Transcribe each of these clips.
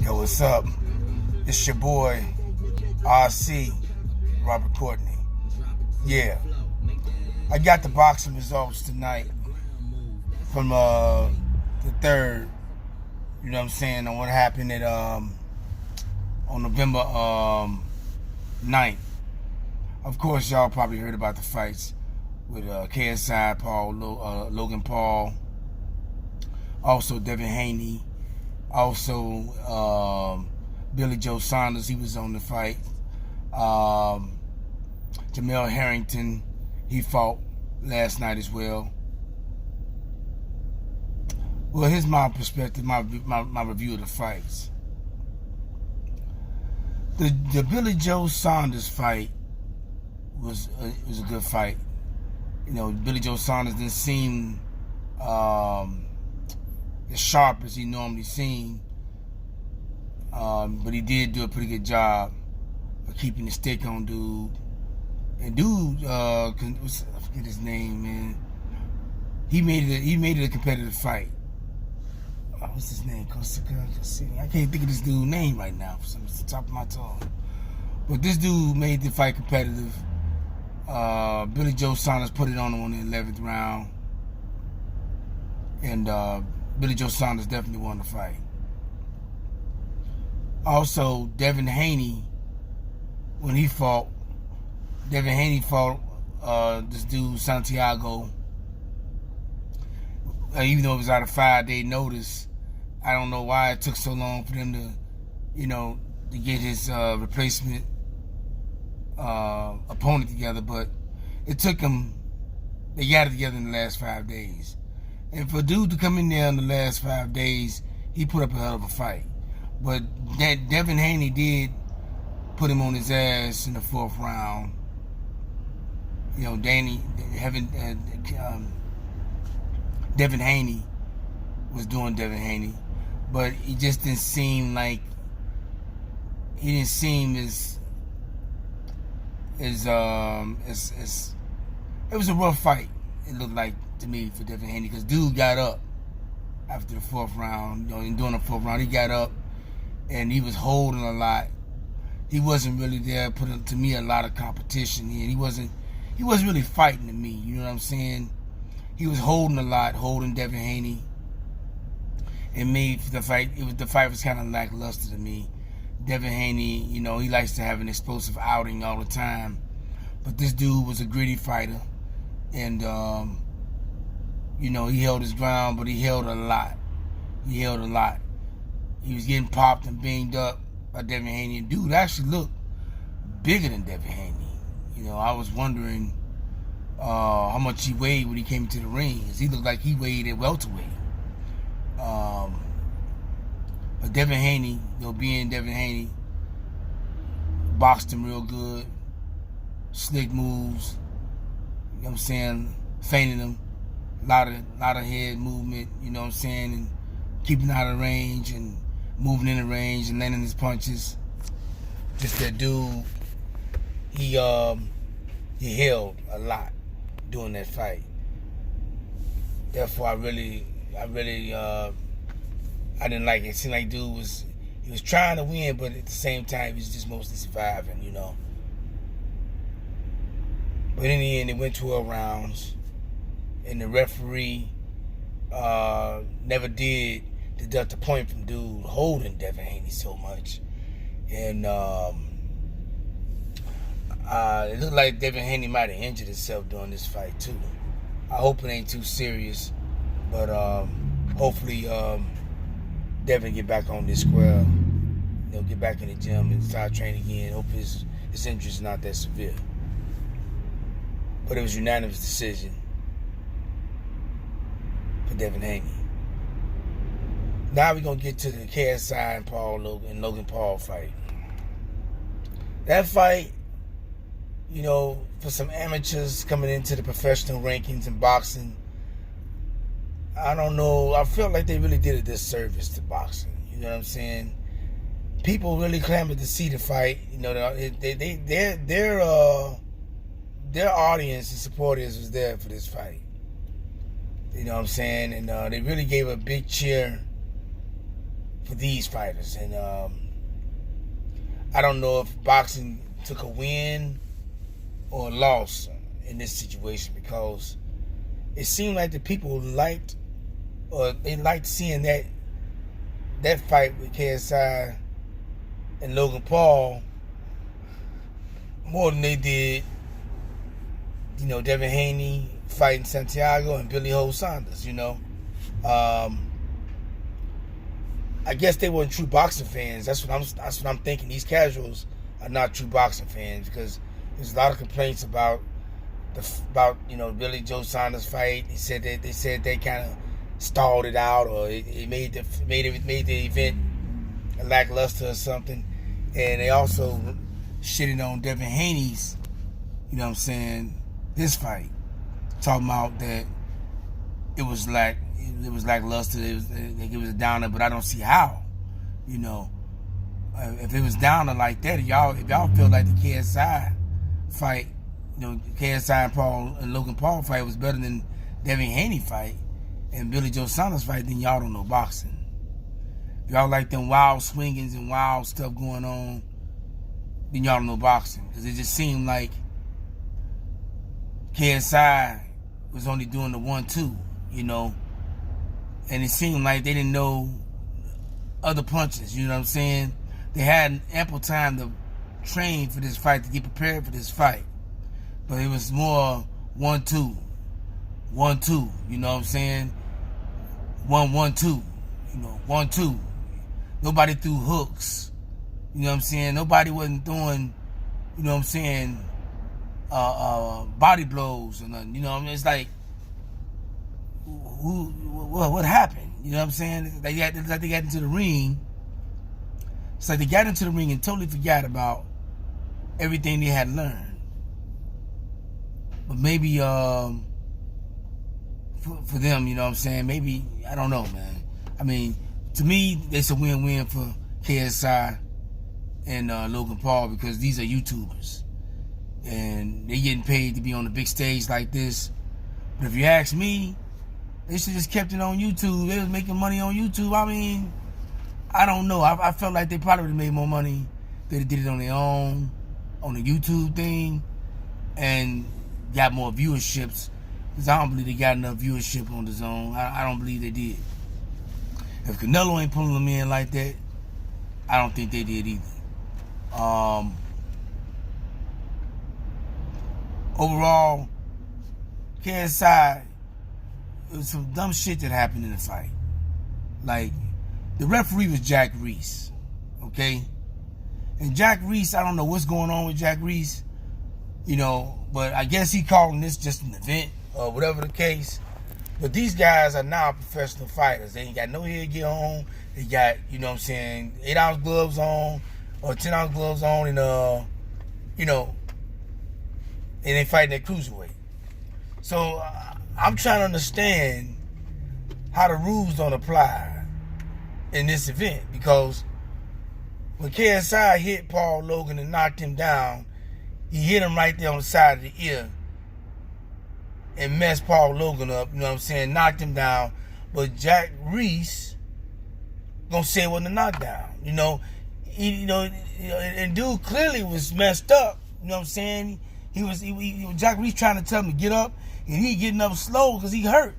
Yo, what's up? It's your boy, RC, Robert Courtney. Yeah, I got the boxing results tonight from the third. You know what I'm saying? On what happened at on November 9th. Of course, y'all probably heard about the fights with KSI Logan Paul, also Devin Haney, also Billy Joe Saunders. He was on the fight. Jamel Harrington, he fought last night as well. Well, here's my perspective, my review of the fights. The Billy Joe Saunders fight was a good fight. You know, Billy Joe Saunders didn't seem as sharp as he normally seemed, but he did do a pretty good job of keeping the stick on dude. And dude, I forget his name, man. He made it a competitive fight. What's his name? I can't think of this dude's name right now. It's the top of my tongue. But this dude made the fight competitive. Billy Joe Saunders put it on him on the 11th round. And Billy Joe Saunders definitely won the fight. Also, Devin Haney, when he fought, this dude, Santiago. Even though it was out of 5-day notice, I don't know why it took so long for them to, to get his replacement opponent together. But it took them, they got it together in the last 5 days. And for a dude to come in there in the last 5 days, he put up a hell of a fight. But that Devin Haney did put him on his ass in the 4th round. Devin Haney was doing Devin Haney, but he just didn't seem like as it was a rough fight. It looked like to me for Devin Haney, because dude got up after the 4th round. And during the 4th round, he got up and he was holding a lot. He wasn't really there putting to me a lot of competition here. He wasn't really fighting to me. You know what I'm saying? He was holding a lot, holding Devin Haney. And the fight was kind of lackluster to me. Devin Haney, he likes to have an explosive outing all the time. But this dude was a gritty fighter. And, he held his ground, but he held a lot. He was getting popped and banged up by Devin Haney. And dude actually looked bigger than Devin Haney. I was wondering how much he weighed when he came into the ring. He looked like he weighed at welterweight. But Devin Haney, being Devin Haney, boxed him real good. Slick moves. You know what I'm saying? Feinting him. A lot of head movement, and keeping out of range and moving in the range and landing his punches. Just that dude, he held a lot during that fight. Therefore, I didn't like it. It seemed like dude was trying to win, but at the same time, he was just mostly surviving, But in the end, it went 12 rounds, and the referee never did deduct a point from dude holding Devin Haney so much. And it looked like Devin Haney might have injured himself during this fight too. I hope it ain't too serious, but hopefully Devin get back on this square. Get back in the gym and start training again. Hope his injury is not that severe. But it was a unanimous decision for Devin Haney. Now we're gonna get to the KSI and Logan Paul fight. That fight, for some amateurs coming into the professional rankings in boxing, I don't know. I felt like they really did a disservice to boxing. You know what I'm saying? People really clamored to see the fight. Their audience and supporters was there for this fight. You know what I'm saying? And they really gave a big cheer for these fighters. And I don't know if boxing took a win or a loss in this situation, because it seemed like the people liked seeing that fight with KSI and Logan Paul more than they did, Devin Haney fighting Santiago and Billy Ho Saunders. I guess they weren't true boxing fans. That's what I'm thinking. These casuals are not true boxing fans, because there's a lot of complaints about Billy Joe Saunders fight. They said they kind of stalled it out, or it made the event lackluster or something. And they also shitting on Devin Haney's, this fight, talking about that it was lackluster. It was a downer, but I don't see how. If it was downer like that, if y'all feel like the KSI fight, KSI and Logan Paul fight was better than Devin Haney fight and Billy Joe Saunders fight, then y'all don't know boxing. If y'all like them wild swingings and wild stuff going on, then y'all don't know boxing. Because it just seemed like KSI was only doing the 1-2, and it seemed like they didn't know other punches, They had ample time to train for this fight, to get prepared for this fight. But it was more 1-2, 1-2, 1-1-2, 1-2. Nobody threw hooks, Nobody wasn't throwing, body blows or nothing, It's like, what happened? They got into the ring. It's like they got into the ring and totally forgot about everything they had learned. But maybe for them, maybe, I don't know, man. I mean, to me, it's a win-win for KSI and Logan Paul, because these are YouTubers. And they're getting paid to be on the big stage like this. But if you ask me, they should just kept it on YouTube. They was making money on YouTube. I mean, I don't know. I felt like they probably would have made more money if they did it on their own, on the YouTube thing, and got more viewerships. Because I don't believe they got enough viewership on the zone. I don't believe they did. If Canelo ain't pulling them in like that, I don't think they did either. Overall, KSI, it was some dumb shit that happened in the fight. Like, the referee was Jack Reese, okay? And Jack Reese, I don't know what's going on with Jack Reese, but I guess he calling this just an event or whatever the case. But these guys are now professional fighters. They ain't got no headgear on. They got, 8-ounce gloves on or 10-ounce gloves on, and and they fighting at cruiserweight. So I'm trying to understand how the rules don't apply in this event, because when KSI hit Paul Logan and knocked him down, he hit him right there on the side of the ear and messed Paul Logan up, knocked him down. But Jack Reese gonna say it wasn't a knockdown, and dude clearly was messed up, He was Jack Reese trying to tell him to get up, and he getting up slow because he hurt.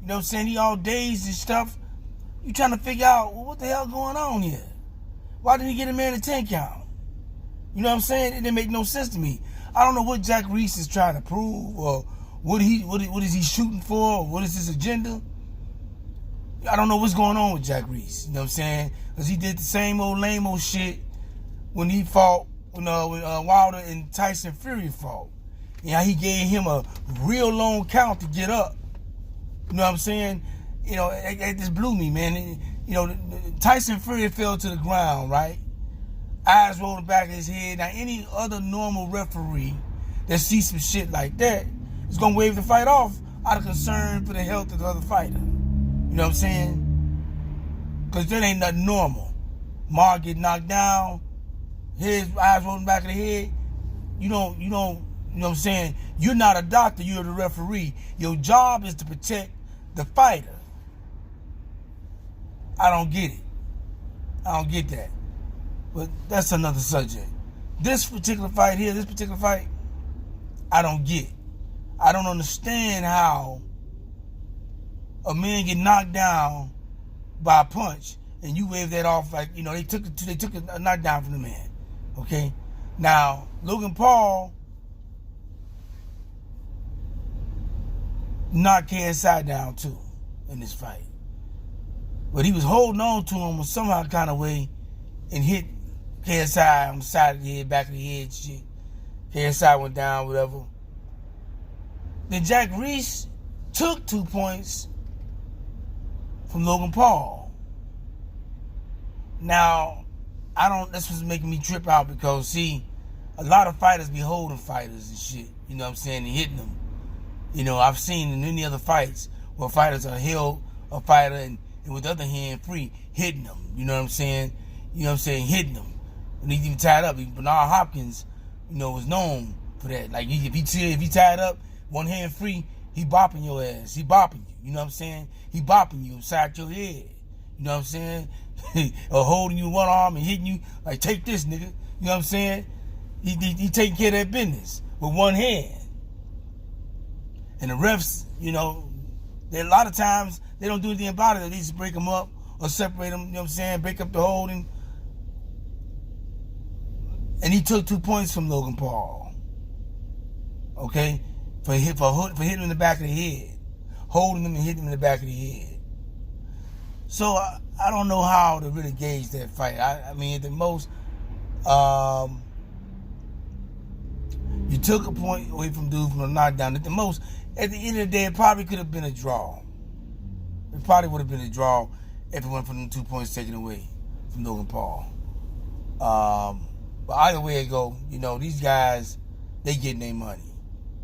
He all dazed and stuff. You trying to figure out, well, what the hell going on here? Why didn't he get a man a 10 count? It didn't make no sense to me. I don't know what Jack Reese is trying to prove, or what is he shooting for, or what is his agenda. I don't know what's going on with Jack Reese. Because he did the same old lame old shit when he fought, when Wilder and Tyson Fury fought. He gave him a real long count to get up. It just blew me, man. Tyson Fury fell to the ground, right? Eyes rolling back of his head. Now, any other normal referee that sees some shit like that is going to wave the fight off out of concern for the health of the other fighter. Because that ain't nothing normal. Mark get knocked down, his eyes rolling back of the head. You're not a doctor, you're the referee. Your job is to protect the fighter. I don't get it. I don't get that. But that's another subject. This particular fight, I don't get. I don't understand how a man get knocked down by a punch and you wave that off like, they took a knockdown from the man. Okay? Now, Logan Paul knocked KSI down too in this fight. But he was holding on to him somehow kind of way and hit KSI on the side of the head, back of the head, shit. KSI went down, whatever. Then Jack Reese took 2 points from Logan Paul. Now, that's what's making me trip out because, see, a lot of fighters be holding fighters and shit, you know what I'm saying, and hitting them. I've seen in any other fights where fighters are held a fighter and with the other hand free, hitting them, you know what I'm saying? Hitting them. When he's even tied up, Bernard Hopkins, was known for that. Like, if he tied up, one hand free, he bopping your ass. He bopping you, you know what I'm saying? He bopping you inside your head, you know what I'm saying? Or holding you one arm and hitting you, like, take this, nigga, you know what I'm saying? He taking care of that business with one hand. And the refs, a lot of times, they don't do anything about it. They just break them up or separate them, you know what I'm saying? Break up the holding. And he took 2 points from Logan Paul. Okay? For hitting him in the back of the head. Holding him and hitting him in the back of the head. So, I don't know how to really gauge that fight. I mean, at the most, you took a point away from dude from a knockdown. At the most, at the end of the day, it probably could have been a draw. It probably would have been a draw if it went from the 2 points taken away from Logan Paul. But either way it go, these guys, they getting their money.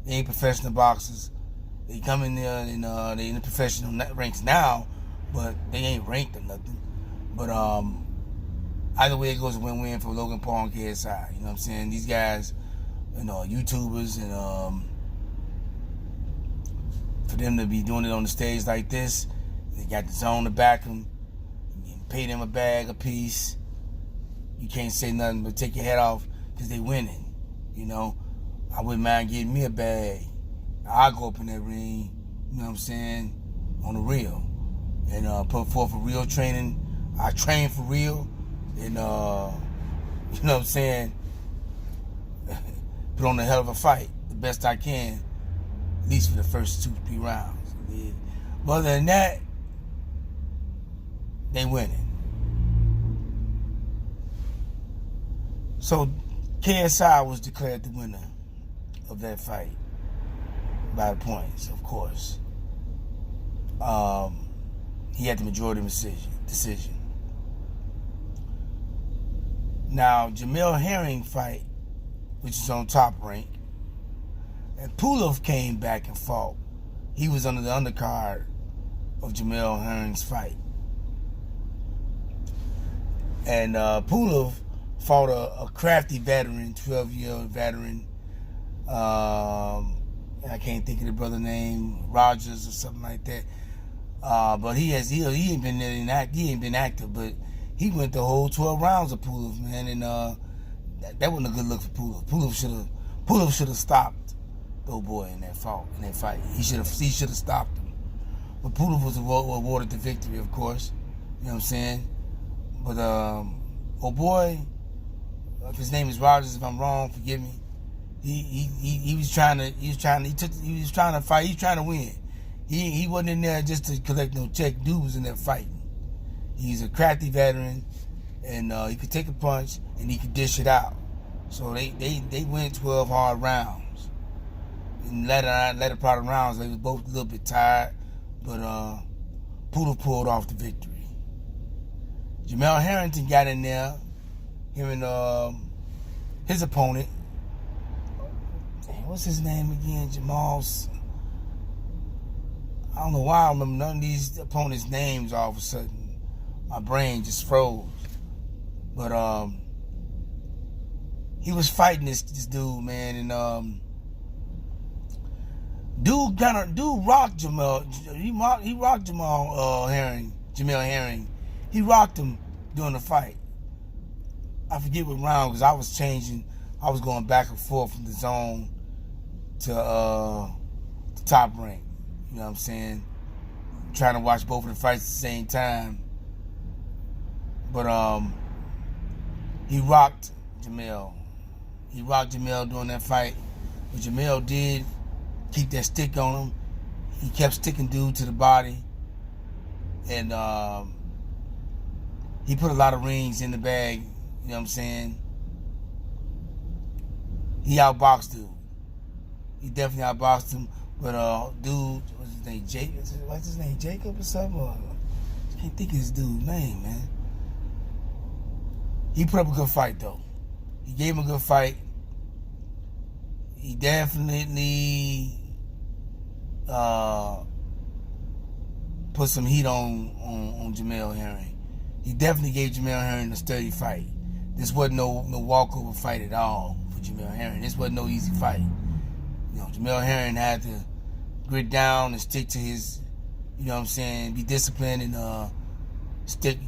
They ain't professional boxers. They come in there and they in the professional ranks now, but they ain't ranked or nothing. But either way it goes, a win-win for Logan Paul and KSI. You know what I'm saying? These guys, YouTubers, and for them to be doing it on the stage like this, they got the zone to back them, and pay them a bag a piece. You can't say nothing but take your head off because they winning. I wouldn't mind getting me a bag. I'll go up in that ring, you know what I'm saying, on the real. And put forth a real training. I train for real. And, you know what I'm saying, put on a hell of a fight, the best I can, at least for the first 2-3 rounds. Yeah. But other than that, they winning. So KSI was declared the winner of that fight by points, of course. He had the majority decision. Now, Jamel Herring fight, which is on Top Rank, and Pulov came back and fought. He was under the undercard of Jamel Herring's fight. And Pulov fought a crafty veteran, 12-year-old veteran. I can't think of the brother name, Rogers or something like that. But he ain't been active, but he went the whole 12 rounds of Pulov, man, and that wasn't a good look for Pulov. Pulov should have stopped the old boy in that fight. He should have stopped him. But Pulov was awarded the victory, of course. You know what I'm saying? But old boy, if his name is Rogers, if I'm wrong, forgive me. He was trying to fight. He was trying to win. He wasn't in there just to collect no check. Dude was in there fighting. He's a crafty veteran, and he could take a punch and he could dish it out. So they went 12 hard rounds. In latter part of rounds, they were both a little bit tired, but Poodle pulled off the victory. Jamel Harrington got in there. Him and his opponent. What's his name again? Jamal's. I don't know why I remember none of these opponents' names all of a sudden. My brain just froze. But he was fighting this dude, man, and dude rocked Jamal. He rocked Jamel Herring. He rocked him during the fight. I forget what round, because I was changing. I was going back and forth from the zone to the top rank. You know what I'm saying? Trying to watch both of the fights at the same time. But he rocked Jamel. He rocked Jamel during that fight. But Jamel did keep that stick on him. He kept sticking dude to the body. And he put a lot of rings in the bag. You know what I'm saying? He outboxed dude. He definitely outboxed him. But dude, what's his name? What's his name? Jacob or something? I can't think of his dude's name, man. He put up a good fight though. He gave him a good fight. He definitely put some heat on Jamel Herring. He definitely gave Jamel Herring a sturdy fight. This wasn't no walkover fight at all for Jamel Herring. This wasn't no easy fight. You know, Jamel Herring had to grit down and stick to his, you know what I'm saying, be disciplined and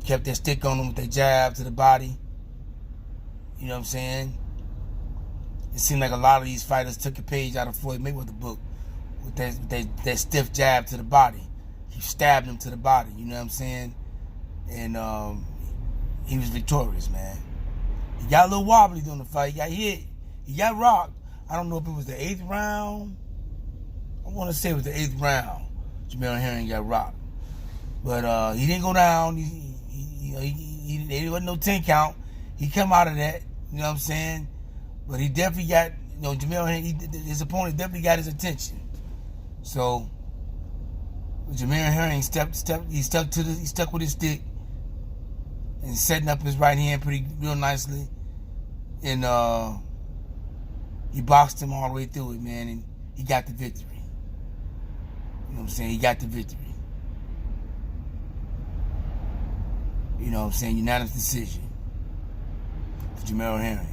kept that stick on him with that jab to the body. You know what I'm saying? It seemed like a lot of these fighters took a page out of Floyd Mayweather's book with that stiff jab to the body. He stabbed him to the body, you know what I'm saying? And he was victorious, man. He got a little wobbly during the fight. He got hit. He got rocked. I don't know if it was the 8th round. I want to say it was the 8th round. Jamel Herring got rocked. But he didn't go down. There wasn't no 10 count. He come out of that, you know what I'm saying? But he definitely got, you know, Jamel Herring, his opponent definitely got his attention. So Jamel Herring stuck with his stick and setting up his right hand real nicely. And he boxed him all the way through it, man, and he got the victory. You know what I'm saying? He got the victory. You know what I'm saying? Unanimous decision for Jamel Herring.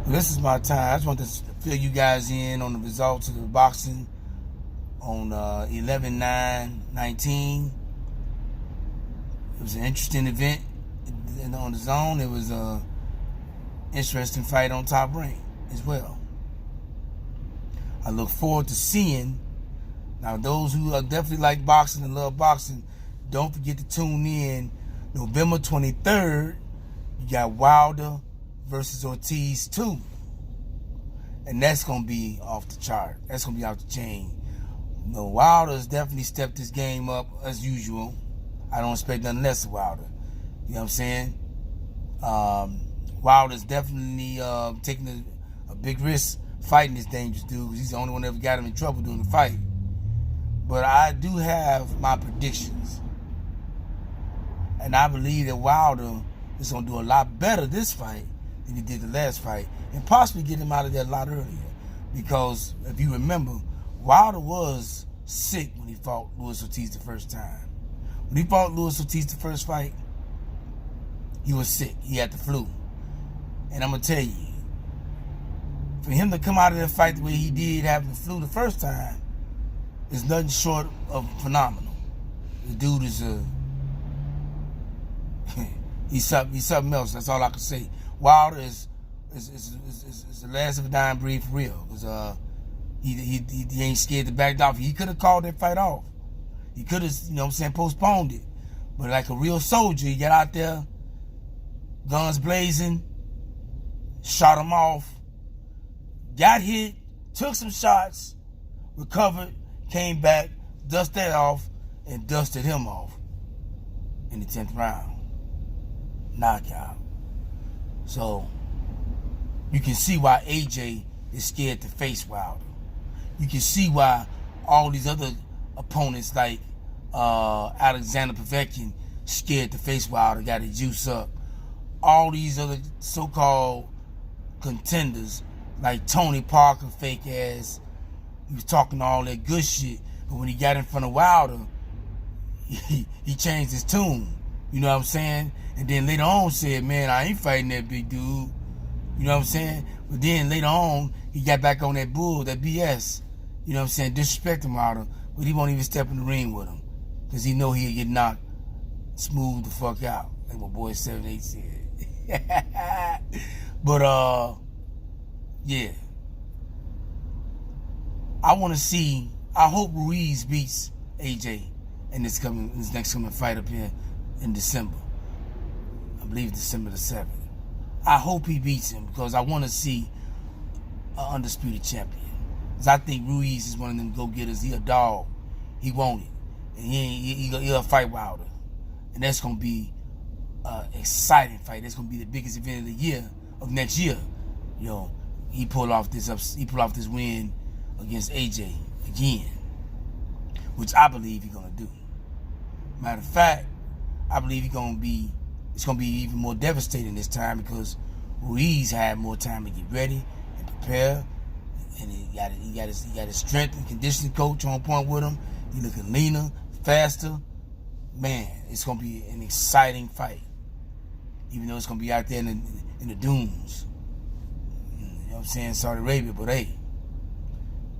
Well, this is my time. I just want to fill you guys in on the results of the boxing on 11/9/19. It was an interesting event on the zone. It was an interesting fight on Top Rank as well. I look forward to seeing. Now, those who definitely like boxing and love boxing, don't forget to tune in. November 23rd, you got Wilder versus Ortiz 2. And that's going to be off the chart. That's going to be off the chain. No, Wilder's definitely stepped his game up as usual. I don't expect nothing less of Wilder. You know what I'm saying? Wilder's definitely taking a big risk fighting this dangerous dude, because he's the only one that ever got him in trouble during the fight. But I do have my predictions. And I believe that Wilder is going to do a lot better this fight than he did the last fight, and possibly get him out of there a lot earlier. Because if you remember, Wilder was sick when he fought Luis Ortiz the first time. When he fought Luis Ortiz the first fight, he was sick. He had the flu. And I'm going to tell you, for him to come out of that fight the way he did, having the flu the first time, is nothing short of phenomenal. The dude is he's something else. That's all I can say. Wilder is the last of a dying breed for real. Because he ain't scared to back off. He could have called that fight off. He could have, you know what I'm saying, postponed it. But like a real soldier, he got out there, guns blazing, shot him off, got hit, took some shots, recovered, came back, dusted that off, and dusted him off in the 10th round. Knockout. So you can see why AJ is scared to face Wilder. You can see why all these other opponents like Alexander Povetkin scared to face Wilder, got his juice up. All these other so-called contenders like Tony Parker, fake ass, he was talking all that good shit, but when he got in front of Wilder, he changed his tune. You know what I'm saying? And then later on said, man, I ain't fighting that big dude. You know what I'm saying? But then later on, he got back on that bull, that BS. You know what I'm saying? Disrespecting Wilder, but he won't even step in the ring with him. because he know he'll get knocked smooth the fuck out, like my boy 7-8 said. But yeah, I want to see. I hope Ruiz beats AJ in this next coming fight up here in December. I believe December the 7th. I hope he beats him because I want to see an undisputed champion. Because I think Ruiz is one of them go-getters. He a dog. He want it. And he'll fight Wilder. And that's going to be an exciting fight. That's going to be the biggest event of the year, of next year. You know, he pulled off this win against AJ again, which I believe he's going to do. Matter of fact, I believe it's going to be even more devastating this time because Ruiz had more time to get ready and prepare, and he got his strength and conditioning coach on point with him. He looking leaner, faster. Man, it's gonna be an exciting fight, even though it's gonna be out there in the dunes. You know what I'm saying, Saudi Arabia, but hey,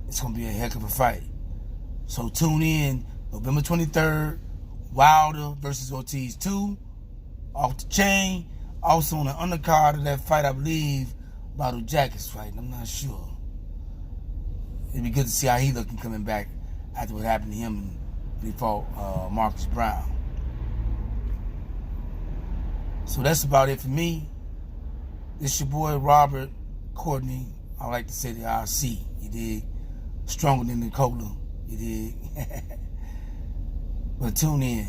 it's gonna be a heck of a fight. So tune in November 23rd, Wilder versus Ortiz 2. Off the chain. Also on the undercard of that fight, I believe, Bottle Jacket's fight. I'm not sure. It'd be good to see how he looking coming back after what happened to him when he fought Marcus Brown. So that's about it for me. This your boy Robert Courtney. I like to say the RC. You dig? Stronger than the cola. You dig? But tune in.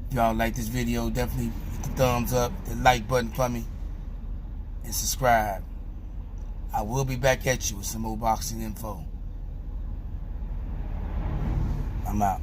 If y'all like this video, definitely hit the thumbs up, the like button for me, and subscribe. I will be back at you with some more boxing info. I'm out.